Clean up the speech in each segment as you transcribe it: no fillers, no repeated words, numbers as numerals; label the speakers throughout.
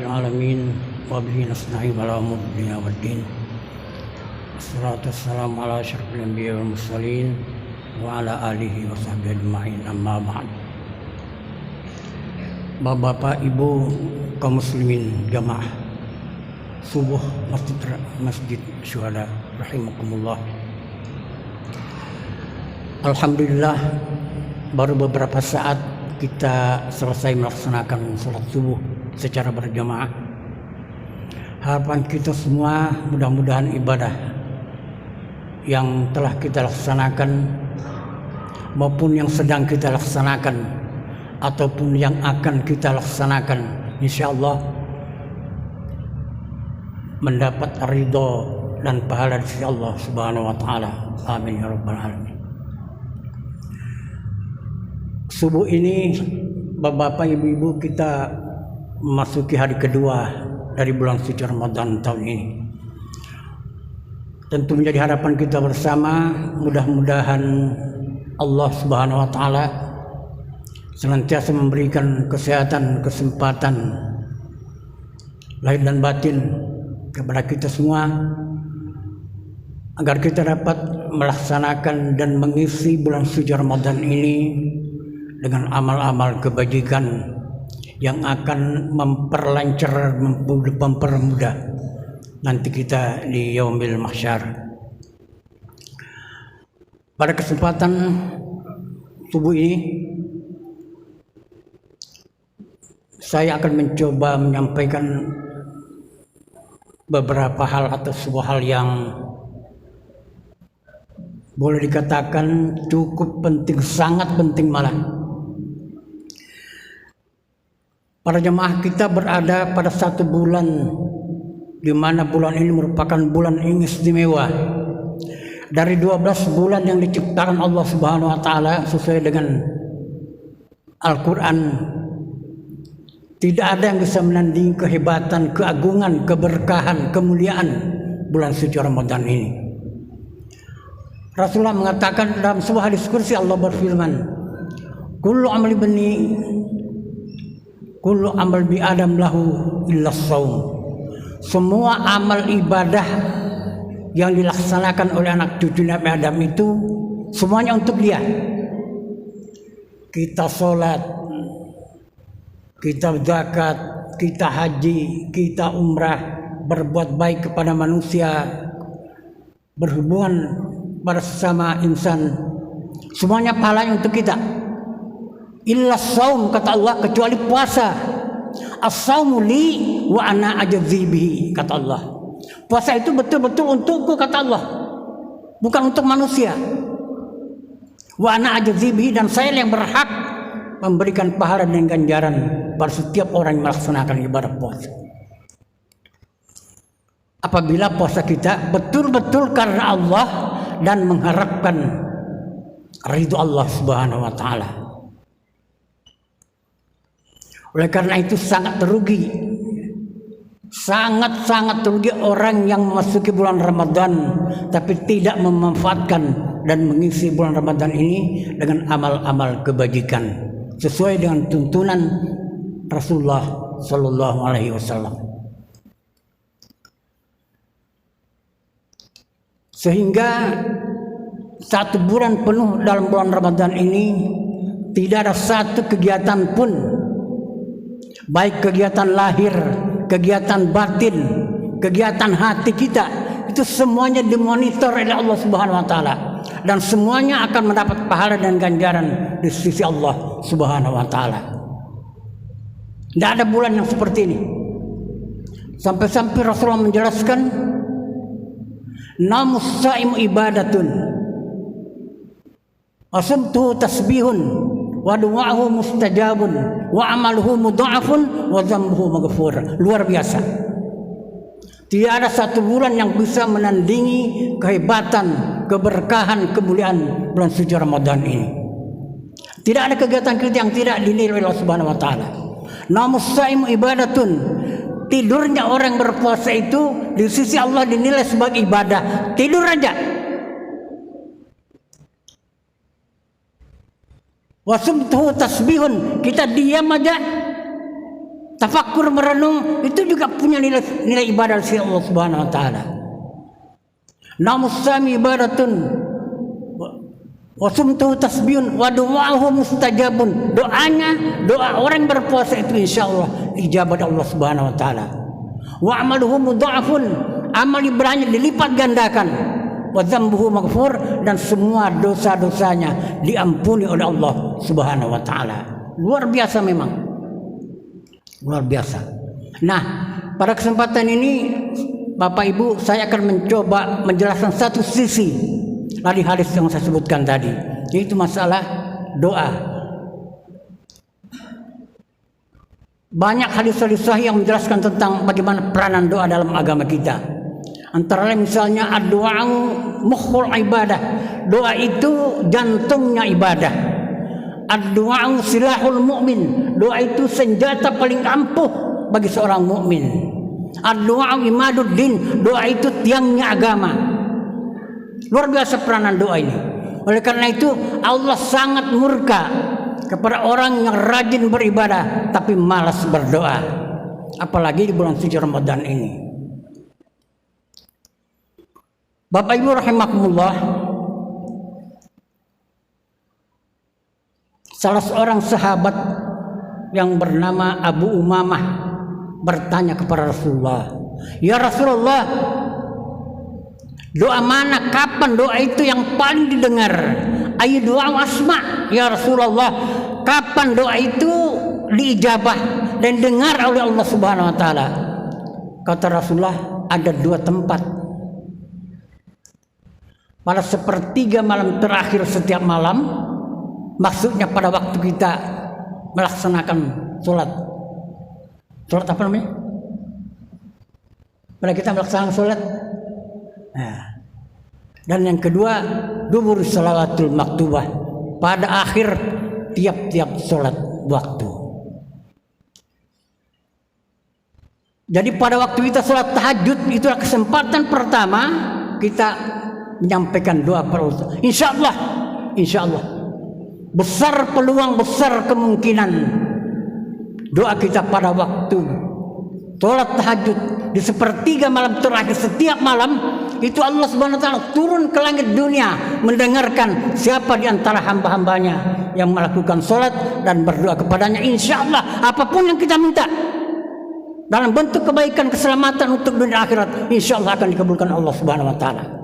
Speaker 1: Alamin wa bihi nasta'in ala umuri dunya waddin. Wassalatu wassalamu ala asyrafil anbiya'i wal mursalin wa ala alihi wa sahbihi ajma'in, amma ba'd. Bapak Ibu kaum muslimin jamaah subuh Masjid Syuhada rahimakumullah. Alhamdulillah, baru beberapa saat kita selesai melaksanakan sholat subuh secara berjamaah. Harapan kita semua mudah-mudahan ibadah yang telah kita laksanakan maupun yang sedang kita laksanakan ataupun yang akan kita laksanakan, insyaallah mendapat ridho dan pahala dari Allah Subhanahu wa taala. Amin ya rabbal alamin. Subuh ini Bapak Ibu kita memasuki hari kedua dari bulan suci Ramadan tahun ini. Tentu menjadi harapan kita bersama, mudah-mudahan Allah Subhanahu wa taala senantiasa memberikan kesehatan, kesempatan lahir dan batin kepada kita semua agar kita dapat melaksanakan dan mengisi bulan suci Ramadan ini dengan amal-amal kebajikan yang akan memperlancar, mempermudah nanti kita di yaumil mahsyar. Pada kesempatan subuh ini saya akan mencoba menyampaikan beberapa hal atau sebuah hal yang boleh dikatakan cukup penting, sangat penting malah. Para jemaah kita berada pada satu bulan di mana bulan ini merupakan bulan yang istimewa. Dari 12 bulan yang diciptakan Allah Subhanahu wa taala sesuai dengan Al-Qur'an, tidak ada yang bisa menandingi kehebatan, keagungan, keberkahan, kemuliaan bulan suci Ramadan ini. Rasulullah mengatakan dalam sebuah hadis kursi, Allah berfirman, kullu amal bi Adam lahu illa shaum. Semua amal ibadah yang dilaksanakan oleh anak cucu Nabi Adam itu semuanya untuk dia. Kita sholat, kita zakat, kita haji, kita umrah, berbuat baik kepada manusia, berhubungan pada sesama insan, semuanya pahalanya untuk kita. Illa saum, kata Allah, kecuali puasa. As-saumu li wa ana ajzi bihi, kata Allah. Puasa itu betul-betul untukku, kata Allah, bukan untuk manusia. Wa ana ajzi bihi, dan saya yang berhak memberikan pahala dan ganjaran pada setiap orang yang melaksanakan ibadah puasa. Apabila puasa kita betul-betul karena Allah dan mengharapkan ridho Allah Subhanahu wa taala. Oleh karena itu sangat rugi, sangat rugi orang yang memasuki bulan Ramadan tapi tidak memanfaatkan dan mengisi bulan Ramadan ini dengan amal-amal kebajikan sesuai dengan tuntunan Rasulullah Sallallahu Alaihi Wasallam. Sehingga satu bulan penuh dalam bulan Ramadan ini tidak ada satu kegiatan pun, baik kegiatan lahir, kegiatan batin, kegiatan hati kita, itu semuanya dimonitor oleh Allah Subhanahu wa taala dan semuanya akan mendapat pahala dan ganjaran di sisi Allah Subhanahu wa taala. Tidak ada bulan yang seperti ini. Sampai-sampai Rasulullah menjelaskan, namus saimu ibadatun asabtu tasbihun wa du'ahu mustajabun wa amaluhu mudha'afun wa dzambuhu maghfur. Luar biasa. Tidak ada satu bulan yang bisa menandingi kehebatan, keberkahan, kemuliaan bulan suci Ramadan ini. Tidak ada kegiatan kita yang tidak dinilai oleh Allah Subhanahu wa taala. Namus saimu ibadatun. Tidurnya orang berpuasa itu di sisi Allah dinilai sebagai ibadah. Tidur aja. Wasumtuhu tasbihun, kita diam aja Tafakkur merenung itu juga punya nilai ibadah dari Allah Subhanahu wa taala. Namus sami ibadatun wa sumtuhu tasbihun wa du'ahu mustajabun. Doa orang berpuasa itu insyaallah ijabah Allah Subhanahu wa taala. Wa amaluhu mudha'afun, amal ibadahnya dilipat gandakan. Wa dzambuhu maghfur, dan semua dosa-dosanya diampuni oleh Allah Subhanahu wa taala. Luar biasa memang. Luar biasa. Nah, pada kesempatan ini Bapak Ibu, saya akan mencoba menjelaskan satu sisi dari hadis yang saya sebutkan tadi, yaitu masalah doa. Banyak hadis-hadis sahih yang menjelaskan tentang bagaimana peranan doa dalam agama kita. Antara lain misalnya ad-du'a mukhul ibadah. Doa itu jantungnya ibadah. Ad-du'a silahul mu'min. Doa itu senjata paling ampuh bagi seorang mukmin. Ad-du'a imaduddin. Doa itu tiangnya agama. Luar biasa peranan doa ini. Oleh karena itu Allah sangat murka kepada orang yang rajin beribadah tapi malas berdoa, apalagi di bulan suci Ramadan ini. Bapak Ibu rahimakumullah, salah seorang sahabat yang bernama Abu Umamah bertanya kepada Rasulullah, "Ya Rasulullah, doa mana, kapan doa itu yang paling didengar? Ayu doa asma, ya Rasulullah, kapan doa itu diijabah dan dengar oleh Allah Subhanahu wa taala?" Kata Rasulullah, ada dua tempat. Pada sepertiga malam terakhir setiap malam, maksudnya pada waktu kita melaksanakan sholat apa namanya? Pada kita melaksanakan sholat. Nah, dan yang kedua, dubur salawatul maktubah, pada akhir tiap-tiap sholat waktu. Jadi pada waktu kita sholat tahajud, itulah kesempatan pertama kita menyampaikan doa kepada Allah. Insya Allah besar peluang, besar kemungkinan doa kita pada waktu sholat tahajud di sepertiga malam terakhir setiap malam itu Allah Subhanahu wa taala turun ke langit dunia mendengarkan siapa di antara hamba-hambanya yang melakukan sholat dan berdoa kepadanya. Insya Allah apapun yang kita minta dalam bentuk kebaikan, keselamatan untuk dunia akhirat, insya Allah akan dikabulkan Allah Subhanahu wa taala.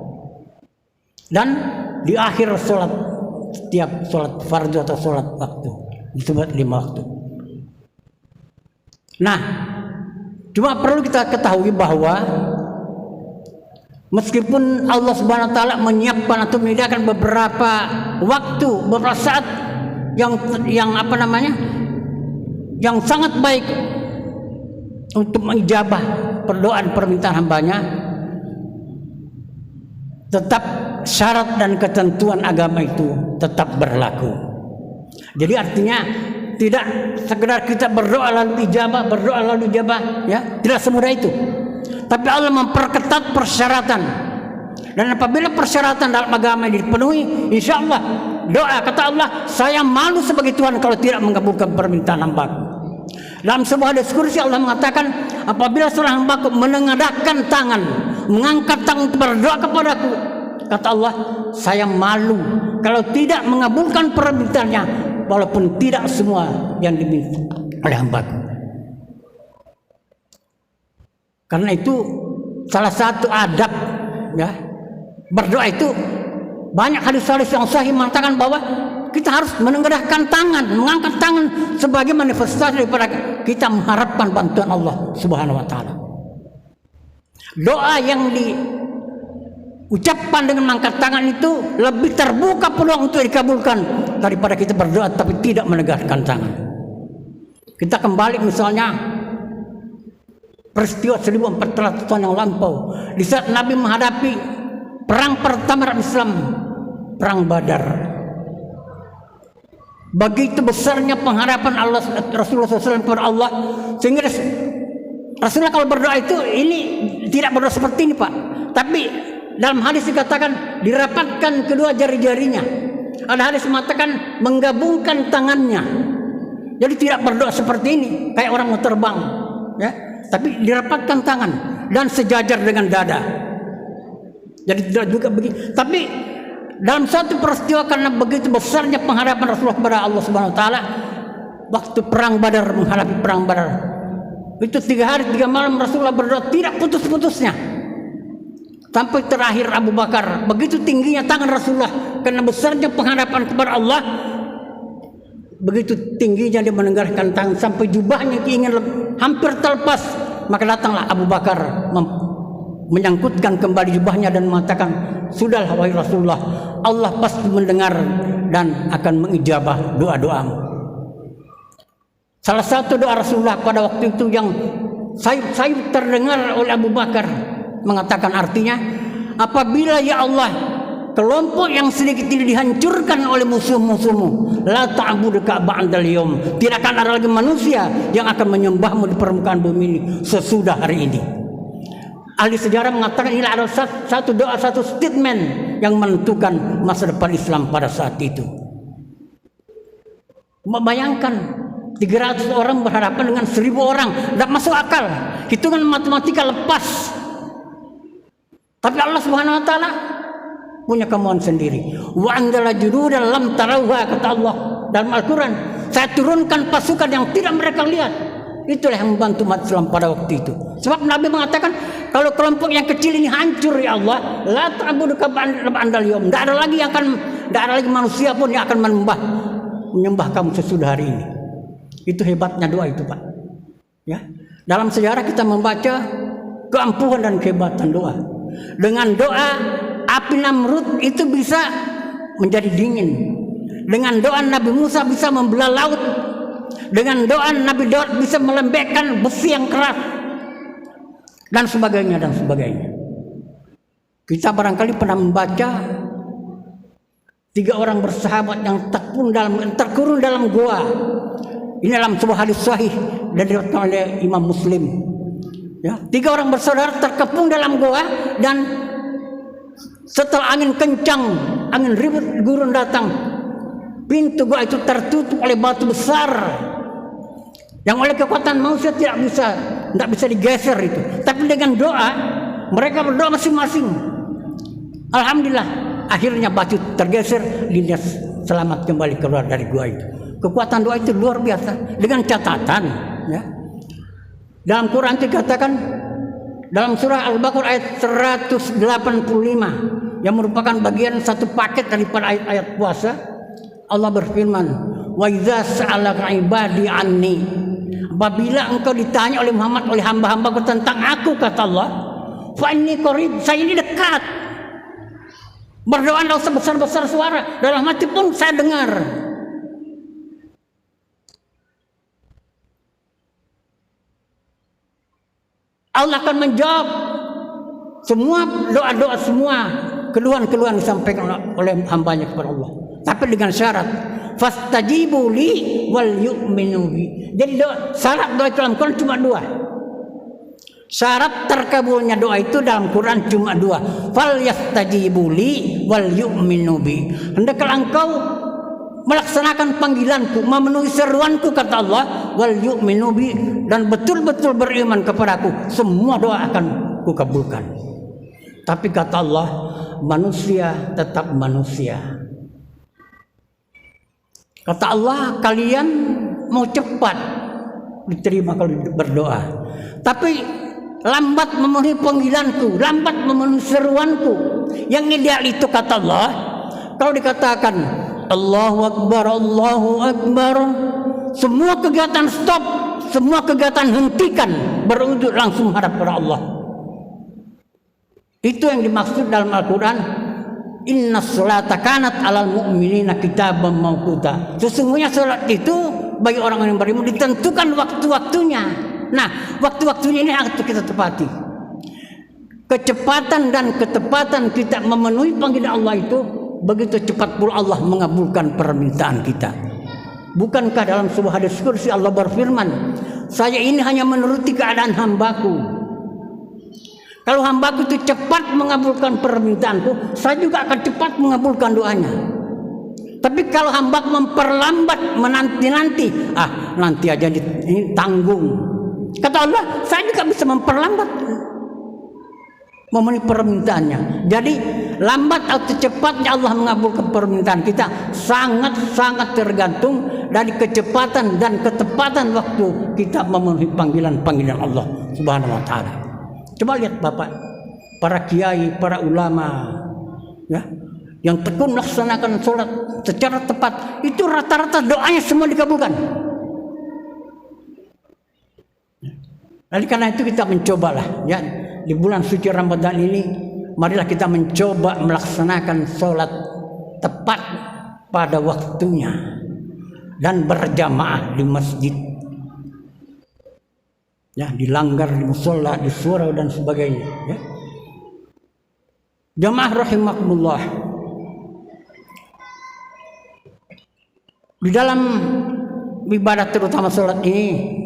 Speaker 1: Dan di akhir sholat, setiap sholat fardu atau sholat waktu, disebut 5 waktu. Nah, cuma perlu kita ketahui bahwa meskipun Allah Subhanahu wa taala menyiapkan atau menyediakan beberapa waktu, beberapa saat yang yang sangat baik untuk mengijabah perdoaan permintaan hambanya, tetap syarat dan ketentuan agama itu tetap berlaku. Jadi artinya tidak sekedar kita berdoa lalu ijabah, ya, tidak semudah itu. Tapi Allah memperketat persyaratan. Dan apabila persyaratan dalam agama ini dipenuhi, insya Allah doa, kata Allah, saya malu sebagai Tuhan kalau tidak mengabulkan permintaan hambaku. Dalam sebuah diskusi Allah mengatakan, apabila seorang hambaku menengadahkan tangan, mengangkat tangan untuk berdoa kepadaku, kata Allah, saya malu kalau tidak mengabulkan permintaannya, walaupun tidak semua yang diminta oleh hambaku. Karena itu salah satu adab, ya, berdoa itu banyak hadis-hadis yang sahih mengatakan bahwa kita harus menengadahkan tangan, mengangkat tangan sebagai manifestasi daripada kita mengharapkan bantuan Allah Subhanahu wa taala. Doa yang ucapan dengan mengangkat tangan itu lebih terbuka peluang untuk dikabulkan daripada kita berdoa tapi tidak menegakkan tangan. Kita kembali misalnya peristiwa 1400 tahun yang lampau, di saat Nabi menghadapi perang pertama dalam Islam, perang Badar. Begitu besarnya pengharapan Allah Rasulullah SAW kepada Allah, sehingga Rasulullah kalau berdoa itu ini tidak berdoa seperti ini, Pak, tapi dalam hadis dikatakan dirapatkan kedua jari-jarinya. Ada hadis mengatakan menggabungkan tangannya. Jadi tidak berdoa seperti ini kayak orang mau terbang, ya. Tapi dirapatkan tangan dan sejajar dengan dada. Jadi tidak juga begitu. Tapi dalam satu peristiwa karena begitu besarnya pengharapan Rasulullah kepada Allah Subhanahu Wa Taala, waktu perang Badar, menghadapi perang Badar, itu 3 hari 3 malam Rasulullah berdoa tidak putus-putusnya sampai terakhir Abu Bakar. Begitu tingginya tangan Rasulullah karena besarnya pengharapan kepada Allah, begitu tingginya dia menenggarkan tangan sampai jubahnya ingin hampir terlepas. Maka datanglah Abu Bakar menyangkutkan kembali jubahnya dan mengatakan, sudahlah wahai Rasulullah, Allah pasti mendengar dan akan mengijabah doa-doamu. Salah satu doa Rasulullah pada waktu itu yang sayup terdengar oleh Abu Bakar mengatakan, artinya, apabila ya Allah kelompok yang sedikit ini dihancurkan oleh musuh-musuhmu, la ta'buduka ba'dal yaum, tidak akan ada lagi manusia yang akan menyembahmu di permukaan bumi ini sesudah hari ini. Ahli sejarah mengatakan ini adalah satu doa, satu statement yang menentukan masa depan Islam pada saat itu. Bayangkan 300 orang berhadapan dengan 1000 orang, tidak masuk akal. Hitungan matematika lepas. Tapi Allah Subhanahu Wa Taala punya kemauan sendiri. Wa anzala junudan lam tarawha, kata Allah dalam Al-Quran. Saya turunkan pasukan yang tidak mereka lihat. Itulah yang membantu umat Islam pada waktu itu. Sebab Nabi mengatakan, kalau kelompok yang kecil ini hancur ya Allah, la ta'buduka ba'dal yaum. Tidak ada lagi manusia pun yang akan menyembah kamu sesudah hari ini. Itu hebatnya doa itu, Pak. Ya. Dalam sejarah kita membaca keampuhan dan kehebatan doa. Dengan doa api Namrud itu bisa menjadi dingin. Dengan doa Nabi Musa bisa membelah laut. Dengan doa Nabi Daud bisa melembekkan besi yang keras. Dan sebagainya dan sebagainya. Kita barangkali pernah membaca 3 orang bersahabat yang terkurung dalam gua. Ini dalam sebuah hadis sahih dan diriwayatkan oleh Imam Muslim. Ya, 3 orang bersaudara terkepung dalam gua, dan setelah angin kencang, angin ribut gurun datang, pintu gua itu tertutup oleh batu besar yang oleh kekuatan manusia tidak bisa digeser itu. Tapi dengan doa, mereka berdoa masing-masing. Alhamdulillah, akhirnya batu tergeser, dia selamat kembali keluar dari gua itu. Kekuatan doa itu luar biasa. Dengan catatan, ya, dalam Quran dikatakan dalam surah Al-Baqarah ayat 185 yang merupakan bagian satu paket daripada ayat-ayat puasa, Allah berfirman, wa idza sa'alaka ibadi anni, apabila engkau ditanya oleh Muhammad, oleh hamba-hambaku tentang aku, kata Allah, fa inni qarib, saya ini dekat. Berdoa tidak usah besar-besar suara, dalam hati pun saya dengar. Allah akan menjawab semua doa-doa, semua keluhan-keluhan disampaikan oleh hambanya kepada Allah. Tapi dengan syarat, fastajibu li wal yu'minu bi. Jadi syarat doa itu dalam Quran cuma 2. Syarat terkabulnya doa itu dalam Quran cuma 2. Fal yastajibu li wal yu'minu bi. Hendaklah engkau melaksanakan panggilanku, memenuhi seruanku, kata Allah, wal yu'minu bi, dan betul-betul beriman kepadaku, semua doa akan kukabulkan. Tapi kata Allah, manusia tetap manusia. Kata Allah, kalian mau cepat diterima kalau berdoa, tapi lambat memenuhi panggilanku, lambat memenuhi seruanku. Yang ideal itu, kata Allah, kalau dikatakan Allahu Akbar, Allahu Akbar, semua kegiatan stop, semua kegiatan hentikan, berujung langsung hadap kepada Allah. Itu yang dimaksud dalam Al-Quran, inna sholata kanat alal mu'minina kitaban mawquta. Sesungguhnya salat itu bagi orang yang beriman ditentukan waktu-waktunya. Nah, waktu-waktunya ini harus kita tepati. Kecepatan dan ketepatan kita memenuhi panggilan Allah itu, begitu cepat pula Allah mengabulkan permintaan kita. Bukankah dalam sebuah hadis kursi Allah berfirman, saya ini hanya menuruti keadaan hambaku. Kalau hambaku itu cepat mengabulkan permintaanku, saya juga akan cepat mengabulkan doanya. Tapi kalau hamba memperlambat, menanti-nanti, nanti aja ini tanggung. Kata Allah, saya juga bisa memperlambat memenuhi permintaannya. Jadi lambat atau cepatnya Allah mengabulkan permintaan kita sangat-sangat tergantung dari kecepatan dan ketepatan waktu kita memenuhi panggilan-panggilan Allah Subhanahu wa taala. Coba lihat Bapak, para kiai, para ulama, ya, yang tekun melaksanakan sholat secara tepat, itu rata-rata doanya semua dikabulkan. Jadi karena itu kita mencobalah, ya, di bulan suci Ramadan ini, marilah kita mencoba melaksanakan sholat tepat pada waktunya dan berjamaah di masjid, ya, dilanggar di musola, di surau dan sebagainya, ya. Jamaah rahimakumullah, di dalam ibadah terutama sholat ini,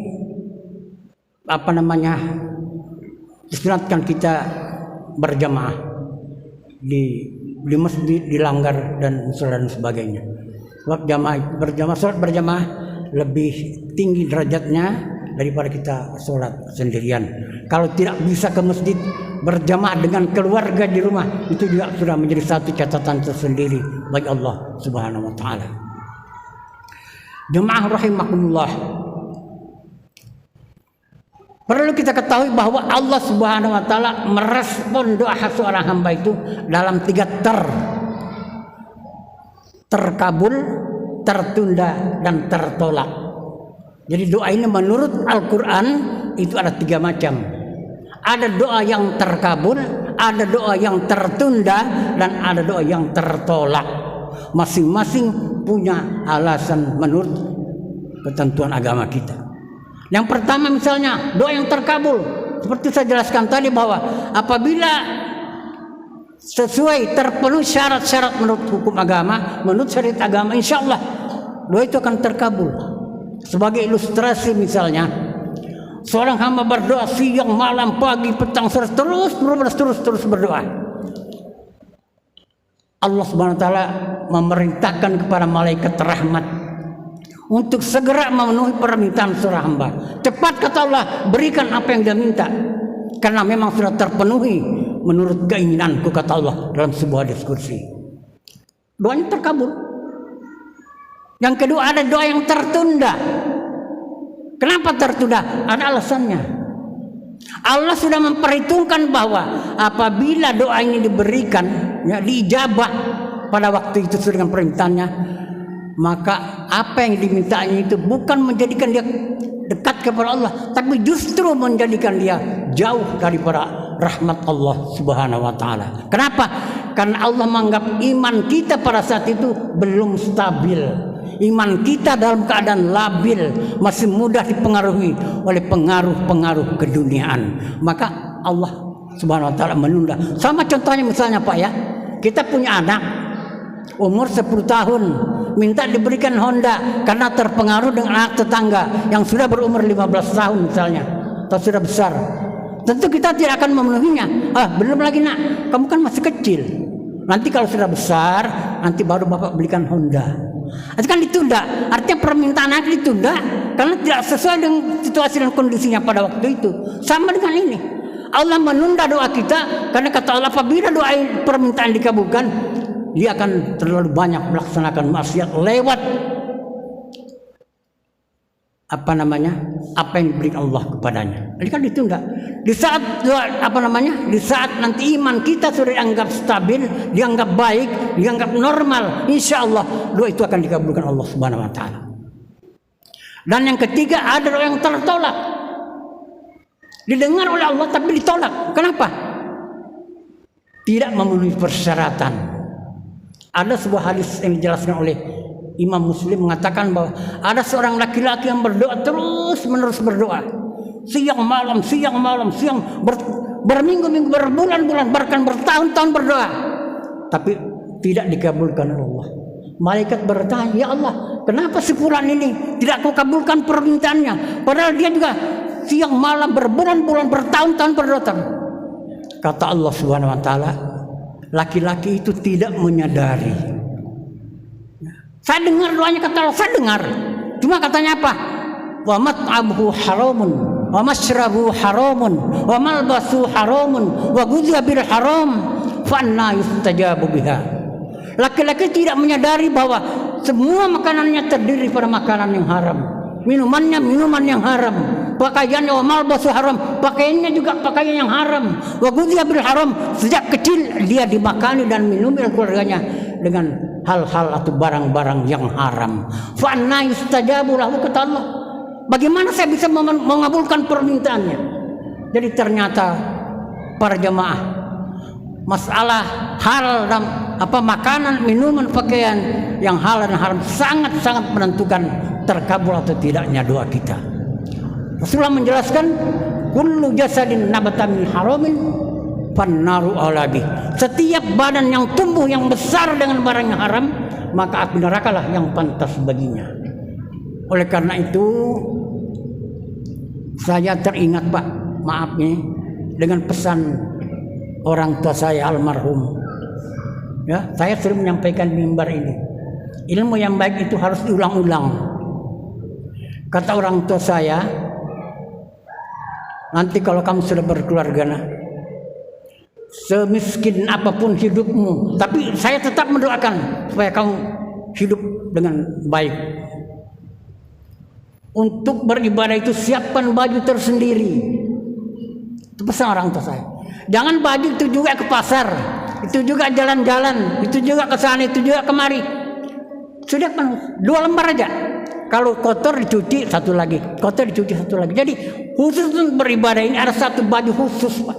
Speaker 1: disunatkan kita berjamaah di masjid, di langgar dan musola dan sebagainya. Sebab sholat berjamaah lebih tinggi derajatnya daripada kita sholat sendirian. Kalau tidak bisa ke masjid, berjamaah dengan keluarga di rumah, itu juga sudah menjadi satu catatan tersendiri bagi Allah Subhanahu wa taala. Jemaah rahimakumullah, perlu kita ketahui bahwa Allah Subhanahu wa taala merespon doa seorang hamba itu dalam 3 terkabul, tertunda, dan tertolak. Jadi doa ini menurut Al-Quran itu ada 3 macam. Ada doa yang terkabul, ada doa yang tertunda, dan ada doa yang tertolak. Masing-masing punya alasan menurut ketentuan agama kita. Yang pertama misalnya doa yang terkabul, seperti saya jelaskan tadi bahwa apabila sesuai terpenuhi syarat-syarat menurut hukum agama, menurut syariat agama, insya Allah doa itu akan terkabul. Sebagai ilustrasi misalnya, seorang hamba berdoa siang, malam, pagi, petang, sore, terus berdoa. Allah Subhanahu wa taala memerintahkan kepada malaikat rahmat untuk segera memenuhi permintaan seorang hamba. Cepat, kata Allah, berikan apa yang dia minta, karena memang sudah terpenuhi menurut keinginanku, kata Allah dalam sebuah diskusi. Doanya terkabul. Yang kedua, ada doa yang tertunda. Kenapa tertunda? Ada alasannya. Allah sudah memperhitungkan bahwa apabila doa ini diberikan, ya, diijabah pada waktu itu sesuai dengan permintaannya, maka apa yang dimintanya itu bukan menjadikan dia dekat kepada Allah, tapi justru menjadikan dia jauh daripada rahmat Allah Subhanahu wa taala. Kenapa? Karena Allah menganggap iman kita pada saat itu belum stabil. Iman kita dalam keadaan labil, masih mudah dipengaruhi oleh pengaruh-pengaruh keduniaan. Maka Allah Subhanahu wa taala menunda. Sama contohnya misalnya Pak, ya, kita punya anak umur 10 tahun, minta diberikan Honda karena terpengaruh dengan anak tetangga yang sudah berumur 15 tahun misalnya, atau sudah besar. Tentu kita tidak akan memenuhinya. Belum lagi nak, kamu kan masih kecil. Nanti kalau sudah besar, nanti baru bapak belikan Honda. Itu kan ditunda. Artinya permintaan anak ditunda karena tidak sesuai dengan situasi dan kondisinya pada waktu itu. Sama dengan ini, Allah menunda doa kita karena kata Allah, apabila doa permintaan dikabulkan, dia akan terlalu banyak melaksanakan maksiat lewat apa yang diberikan Allah kepadanya. Ini kan ditunda. Di saat di saat nanti iman kita sudah dianggap stabil, dianggap baik, dianggap normal, insya Allah doa itu akan dikabulkan Allah Subhanahu wa taala. Dan yang ketiga, ada doa yang tertolak, didengar oleh Allah tapi ditolak. Kenapa? Tidak memenuhi persyaratan. Ada sebuah hadis yang dijelaskan oleh Imam Muslim mengatakan bahwa ada seorang laki-laki yang berdoa terus-menerus berdoa, siang malam, berminggu-minggu, berbulan-bulan, bahkan bertahun-tahun berdoa, tapi tidak dikabulkan oleh Allah. Malaikat bertanya, ya Allah, kenapa si fulan ini tidak kau kabulkan permintaannya, padahal dia juga siang malam, berbulan-bulan, bertahun-tahun berdoa. Kata Allah Subhanahu wa taala, laki-laki itu tidak menyadari Saya dengar doanya kata Allah, saya dengar. Cuma katanya apa? Wa mat'amuhu haramun, wa mashrabuhu haramun, wa malbasuhu haramun, wa ghudhiya bil haram, fa anna yustajabu biha. Laki-laki tidak menyadari bahwa semua makanannya terdiri pada makanan yang haram, minumannya minuman yang haram, pakaiannya wa malbasuhu haram, pakaiannya juga pakaian yang haram, wa ghudhiya bil haram, sejak kecil dia dimakani dan minum oleh keluarganya dengan hal-hal atau barang-barang yang haram. Fa anna yustajabu lahu, kata Allah. Bagaimana saya bisa mengabulkan permintaannya? Jadi ternyata para jemaah, masalah hal dan makanan, minuman, pakaian yang halal dan haram sangat-sangat menentukan terkabul atau tidaknya doa kita. Rasulullah menjelaskan, kullu jasadin nabata min haramin fannaru alabi. Setiap badan yang tumbuh yang besar dengan barang yang haram, maka api nerakalah yang pantas baginya. Oleh karena itu saya teringat, Pak, maaf nih, dengan pesan orang tua saya almarhum. Ya, saya sering menyampaikan di mimbar ini. Ilmu yang baik itu harus diulang-ulang. Kata orang tua saya, nanti kalau kamu sudah berkeluarga, semiskin apapun hidupmu, tapi saya tetap mendoakan supaya kamu hidup dengan baik. Untuk beribadah itu siapkan baju tersendiri. Itu pesan orang tua saya. Jangan baju itu juga ke pasar, itu juga jalan-jalan, itu juga ke sana, itu juga kemari. Sudah penuh, 2 lembar aja. Kalau kotor dicuci satu lagi, kotor dicuci satu lagi. Jadi khusus untuk beribadah ini ada satu baju khusus, Pak.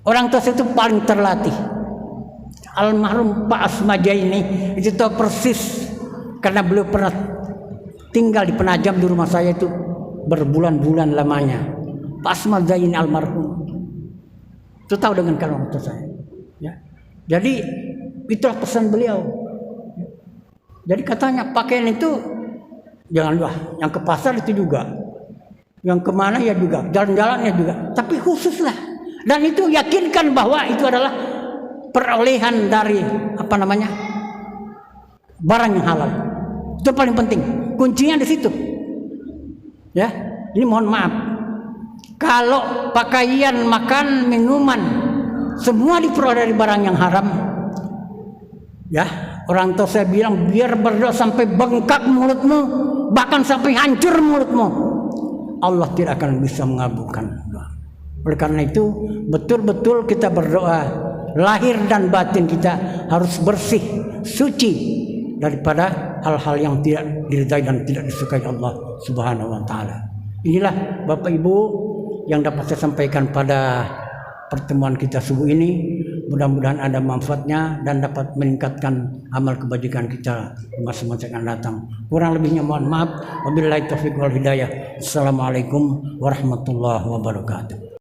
Speaker 1: Orang tua saya itu paling terlatih. Almarhum Pak Asmaja ini itu tahu persis, karena beliau pernah tinggal di Penajam di rumah saya itu berbulan-bulan lamanya. Pak Asmaja ini almarhum itu tahu dengan orang tua saya. Ya. Jadi itulah pesan beliau. Jadi katanya pakaian itu jangan yang ke pasar itu juga, yang kemana ya juga, jalan-jalannya juga, tapi khususlah. Dan itu yakinkan bahwa itu adalah perolehan dari barang yang halal. Itu paling penting. Kuncinya di situ. Ya, ini mohon maaf. Kalau pakaian, makan, minuman semua diperoleh dari barang yang haram, ya, orang tua saya bilang biar berdoa sampai bengkak mulutmu, bahkan sampai hancur mulutmu, Allah tidak akan bisa mengabulkan doa. Oleh karena itu betul-betul kita berdoa, lahir dan batin kita harus bersih, suci daripada hal-hal yang tidak diridai dan tidak disukai Allah Subhanahu wa taala. Inilah Bapak Ibu yang dapat saya sampaikan pada pertemuan kita subuh ini. Mudah-mudahan ada manfaatnya dan dapat meningkatkan amal kebajikan kita di masa-masa yang akan datang. Kurang lebihnya mohon maaf. Wabillahi taufiq wal hidayah. Assalamualaikum warahmatullahi wabarakatuh.